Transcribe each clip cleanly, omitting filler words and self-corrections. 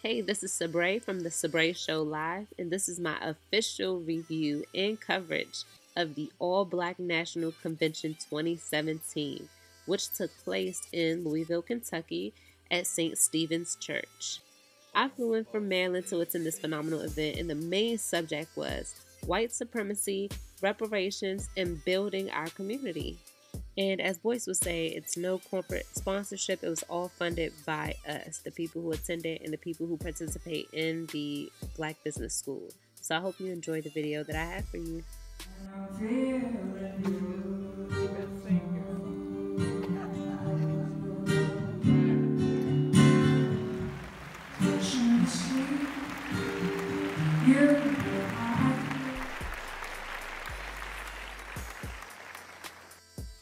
Hey, this is Sabrae from the Sabrae Show Live, and this is my official review and coverage of the All Black National Convention 2017, which took place in Louisville, Kentucky at St. Stephen's Church. I flew in from Maryland to attend this phenomenal event, and the main subject was white supremacy, reparations, and building our community. And as Boyce would say, it's no corporate sponsorship. It was all funded by us, the people who attended and the people who participate in the Black Business School. So I hope you enjoy the video that I have for you.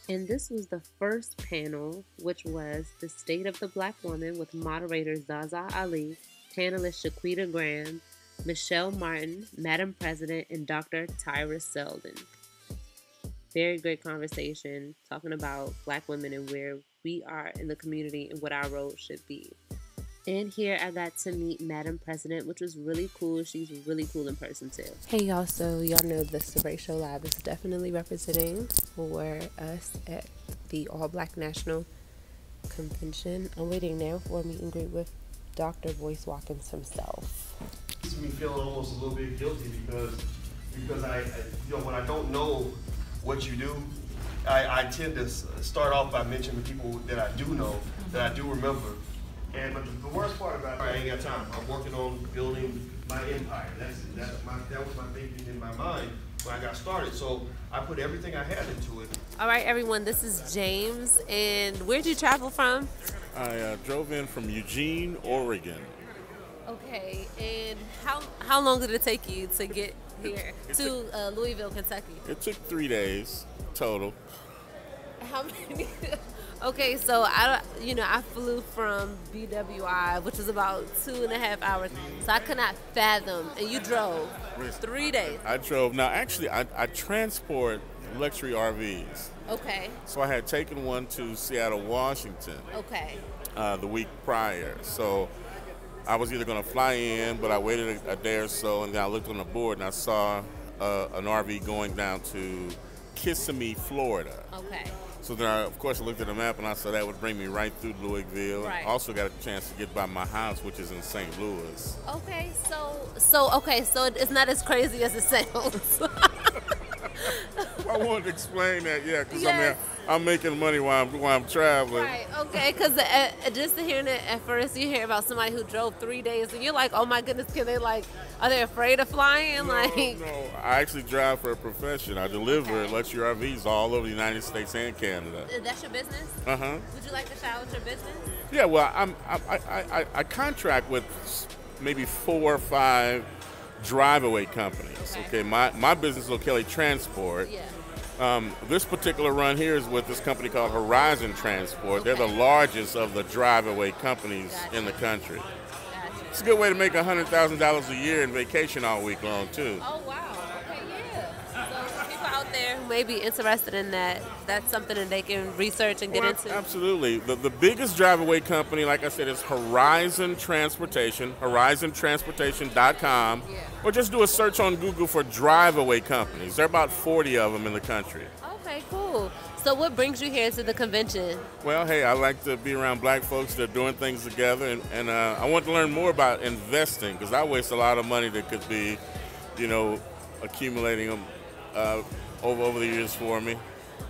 And this was the first panel, which was The State of the Black Woman with moderator Zaza Ali, panelist Shaquita Graham, Michelle Martin, Madam President, and Dr. Tyra Selden. Very great conversation talking about Black women and where we are in the community and what our role should be. And here I got to meet Madam President, which was really cool. She's really cool in person too. Hey y'all, so y'all know the Sabrae Show Live is definitely representing for us at the All Black National Convention. I'm waiting now for a meet and greet with Dr. Boyce Watkins himself. It makes me feel almost a little bit guilty because I when I don't know what you do, I tend to start off by mentioning the people that I do know, that I do remember. And but the worst part about it, I ain't got time. I'm working on building my empire. That was my thinking in my mind when I got started. So I put everything I had into it. All right, everyone, this is James. And where'd you travel from? I drove in from Eugene, Oregon. Okay, and how long did it take you to get here to Louisville, Kentucky? It took 3 days total. How many? Okay, so I flew from BWI, which was about 2.5 hours. So I could not fathom. And you drove 3 days. I drove. Now, actually, I transport luxury RVs. Okay. So I had taken one to Seattle, Washington. Okay. The week prior. So I was either going to fly in, but I waited a day or so, and then I looked on the board and I saw an RV going down to Kissimmee, Florida. Okay. So then, of course, I looked at the map and I saw that would bring me right through Louisville. Right. Also got a chance to get by my house, which is in St. Louis. Okay, so it's not as crazy as it sounds. I wanted to explain that, yeah, because yes. I'm making money while I'm traveling. Right, okay, because just hearing it at first, you hear about somebody who drove 3 days, and you're like, oh my goodness, are they afraid of flying? No, I actually drive for a profession. I deliver luxury RVs all over the United States and Canada. That's your business? Uh-huh. Would you like to shout out your business? Yeah, well, I contract with maybe 4 or 5 drive-away companies. Okay, my business is O'Kelly Transport. Yeah. This particular run here is with this company called Horizon Transport. They're the largest of the drive-away companies in the country. Gotcha. It's a good way to make $100,000 a year and vacation all week long, too. Oh, wow. Okay, yeah. So people out there who may be interested in that, that's something that they can research and get into? Absolutely. The biggest drive-away company, like I said, is Horizon Transportation, horizontransportation.com. Yeah. Or just do a search on Google for drive-away companies. There are about 40 of them in the country. Okay, cool. So what brings you here to the convention? Well, hey, I like to be around black folks that are doing things together, and I want to learn more about investing, because I waste a lot of money that could be, accumulating them over the years for me.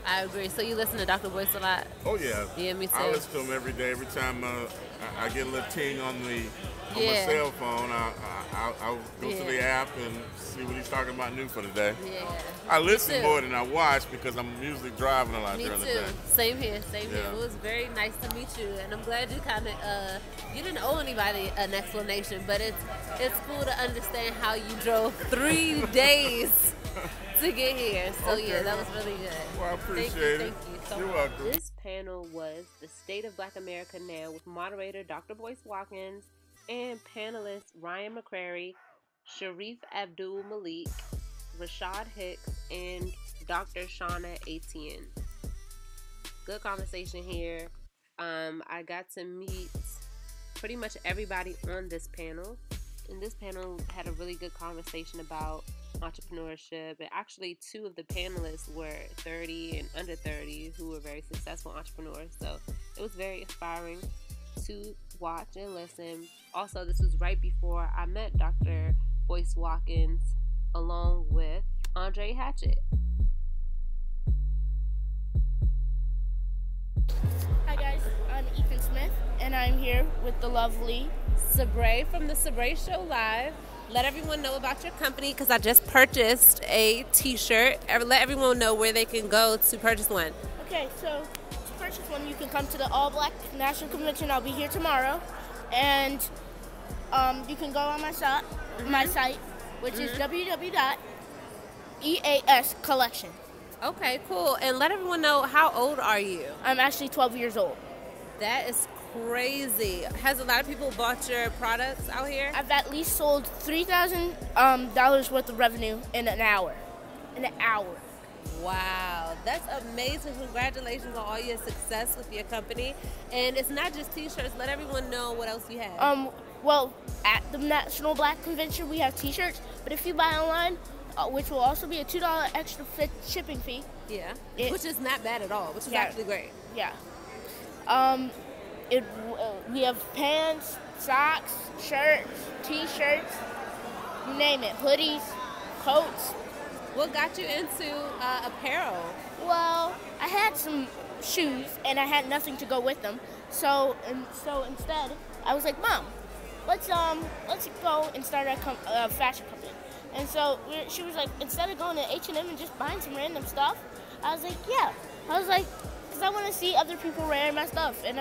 I agree. So you listen to Dr. Boyce a lot? Oh, yeah. Yeah, me too. I listen to him every day. Every time I get a little ting on my cell phone, I'll go to the app and see what he's talking about new for the day. Yeah. I listen more than I watch because I'm usually driving a lot during the day. Same here, same here. It was very nice to meet you, and I'm glad you kind of, you didn't owe anybody an explanation, but it's cool to understand how you drove 3 days to get here. So yeah, that was really good. Well, I appreciate it. Thank you so You're much. welcome. This panel was The State of Black America Now with moderator Dr. Boyce Watkins and panelists Ryan McCrary, Sharif Abdul Malik, Rashad Hicks, and Dr. Shauna Etienne. Good conversation here. I got to meet pretty much everybody on this panel. And this panel had a really good conversation about entrepreneurship. And actually, 2 of the panelists were 30 and under 30 who were very successful entrepreneurs. So it was very inspiring to watch and listen. Also, this was right before I met Dr. Boyce Watkins along with Andre Hatchett. Hi guys, I'm Ethan Smith, and I'm here with the lovely Sabrae from the Sabrae Show Live. Let everyone know about your company because I just purchased a t-shirt. Let everyone know where they can go to purchase one. Okay, so to purchase one, you can come to the All Black National Convention. I'll be here tomorrow, and you can go on my site, which is www.eascollection. Okay, cool. And let everyone know, how old are you? I'm actually 12 years old. That is crazy. Has a lot of people bought your products out here? I've at least sold $3,000 worth of revenue in an hour. Wow, that's amazing. Congratulations on all your success with your company. And it's not just t-shirts. Let everyone know what else you have. Well, at the National Black Convention, we have t-shirts, but if you buy online, which will also be a $2 extra shipping fee. Yeah, which is not bad at all, which is actually great. Yeah. We have pants, socks, shirts, t-shirts, you name it, hoodies, coats. What got you into apparel? Well, I had some shoes and I had nothing to go with them. So instead, I was like, Mom, let's go and start a fashion company. And so she was like, instead of going to H&M and just buying some random stuff, I was like, yeah. I was like, because I want to see other people wearing my stuff. And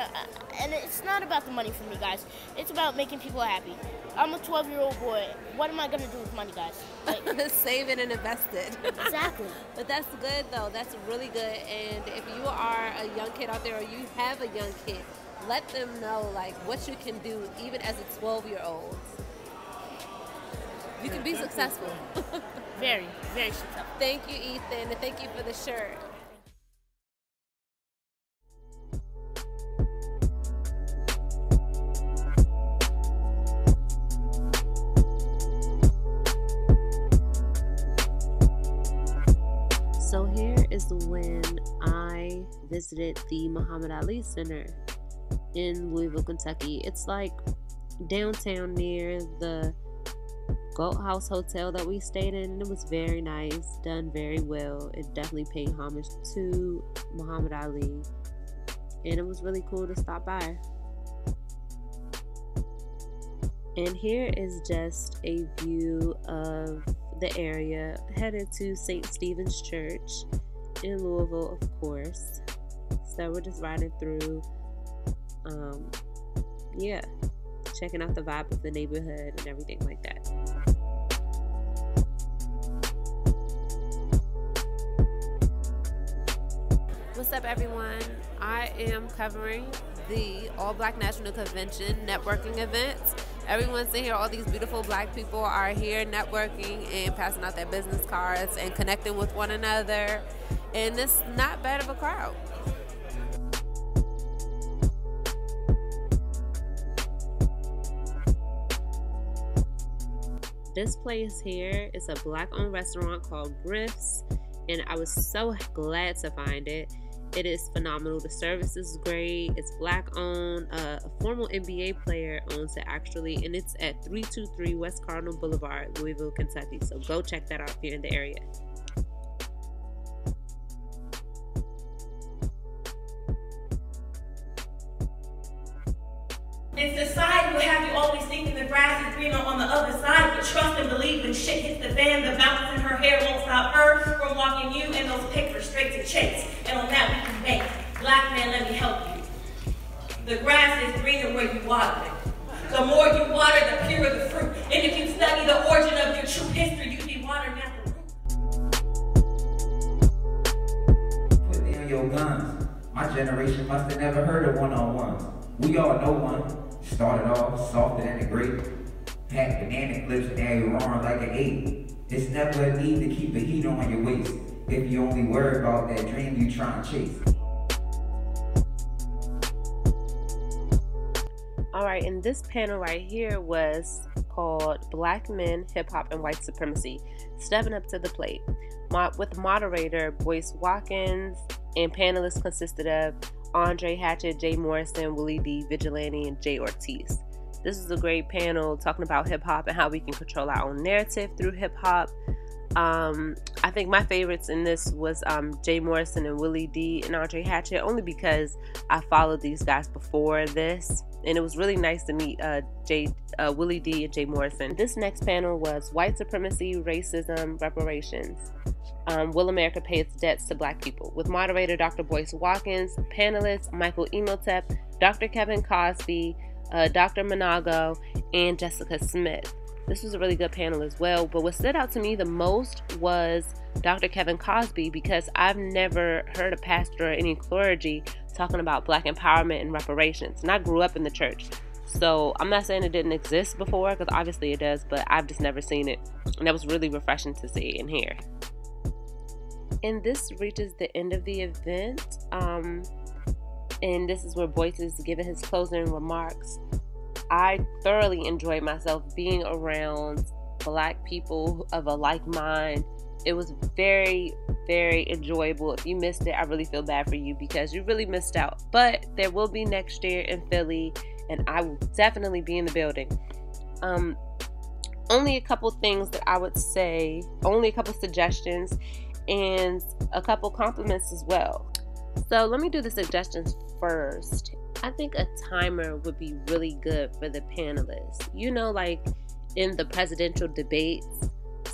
it's not about the money for me, guys. It's about making people happy. I'm a 12-year-old boy. What am I going to do with money, guys? Like, save it and invest it. Exactly. But that's good, though. That's really good. And if you are a young kid out there or you have a young kid, let them know, like, what you can do even as a 12-year-old. You can be successful. Very, very successful. Thank you, Ethan, and thank you for the shirt. So here is when I visited the Muhammad Ali Center in Louisville, Kentucky. It's like downtown near the Goat House Hotel that we stayed in, and it was very nice, done very well. It definitely paid homage to Muhammad Ali, and it was really cool to stop by. And here is just a view of the area, headed to St. Stephen's Church in Louisville, of course. So we're just riding through, checking out the vibe of the neighborhood and everything like that. What's up, everyone? I am covering the All Black National Convention networking events. Everyone's in here. All these beautiful black people are here networking and passing out their business cards and connecting with one another. And it's not bad of a crowd. This place here is a black-owned restaurant called Griff's, and I was so glad to find it. It is phenomenal. The service is great. It's black-owned. A former NBA player owns it, actually, and it's at 323 West Cardinal Boulevard, Louisville, Kentucky. So go check that out if you're in the area. And society will have you always thinking the grass is greener on the other side, but trust and believe when shit hits the fan, the bounce in her hair won't stop her from walking you and those papers straight to chase. And on that we can make. Black man, let me help you. The grass is greener where you water it. The more you water, the purer the fruit. And if you study the origin of your true history, you'd be watering at the root. Put down your guns. My generation must have never heard of one-on-ones. We all know one. Started off softer than a grape. Pack banana clips, now you're on like an 8. It's never a need to keep the heat on your waist if you only worry about that dream you trying to chase. All right, and And this panel right here was called Black Men, Hip Hop, and White Supremacy, Stepping Up to the Plate, with moderator Boyce Watkins, and panelists consisted of Andre Hatchett, Jay Morrison, Willie D. Vigilante, and Jay Ortiz. This is a great panel talking about hip hop and how we can control our own narrative through hip hop. I think my favorites in this was Jay Morrison and Willie D and Andre Hatchett, only because I followed these guys before this, and it was really nice to meet Willie D and Jay Morrison. This next panel was White Supremacy, Racism, Reparations. Will America Pay Its Debts to Black People? With moderator Dr. Boyce Watkins, panelists Michael Imhotep, Dr. Kevin Cosby, Dr. Manago, and Jessica Smith. This was a really good panel as well, but what stood out to me the most was Dr. Kevin Cosby, because I've never heard a pastor or any clergy talking about Black empowerment and reparations. And I grew up in the church, so I'm not saying it didn't exist before, because obviously it does, but I've just never seen it. And that was really refreshing to see and hear. And this reaches the end of the event. And this is where Boyce is giving his closing remarks. I thoroughly enjoyed myself being around Black people of a like mind. It was very, very enjoyable. If you missed it, I really feel bad for you, because you really missed out. But there will be next year in Philly, and I will definitely be in the building. Only a couple things that I would say, only a couple suggestions, and a couple compliments as well. So let me do the suggestions first. I think a timer would be really good for the panelists. You know, like in the presidential debates,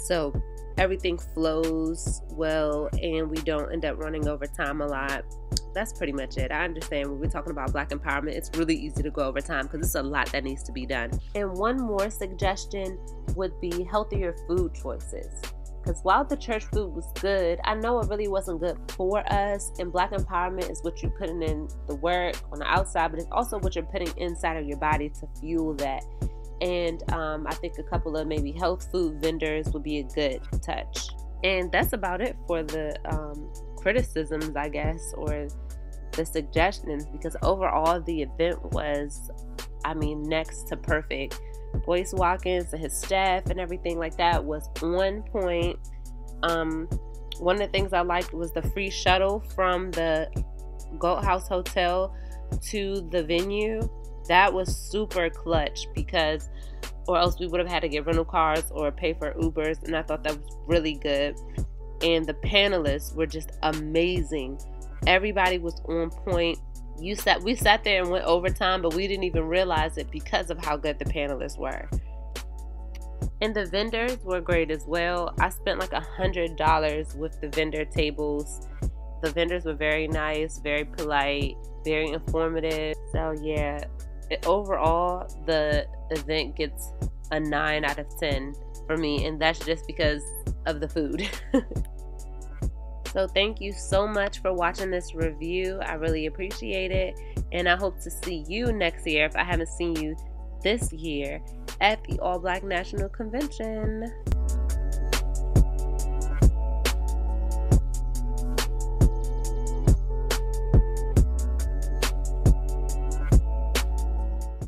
so everything flows well and we don't end up running over time a lot. That's pretty much it. I understand when we're talking about Black empowerment, it's really easy to go over time because it's a lot that needs to be done. And one more suggestion would be healthier food choices. Because while the church food was good, I know it really wasn't good for us. And Black empowerment is what you're putting in the work on the outside, but it's also what you're putting inside of your body to fuel that. And I think a couple of maybe health food vendors would be a good touch. And that's about it for the criticisms, I guess, or the suggestions, because overall the event was, next to perfect. Boyce Watkins and his staff and everything like that was on point. One of the things I liked was the free shuttle from the Goat House Hotel to the venue. That was super clutch, because or else we would have had to get rental cars or pay for Ubers, and I thought that was really good. And the panelists were just amazing. Everybody was on point. We sat there and went overtime, but we didn't even realize it because of how good the panelists were. And the vendors were great as well. I spent like $100 with the vendor tables. The vendors were very nice, very polite, very informative. So yeah, overall the event gets a 9 out of 10 for me, and that's just because of the food. So thank you so much for watching this review. I really appreciate it. And I hope to see you next year, if I haven't seen you this year, at the All Black National Convention.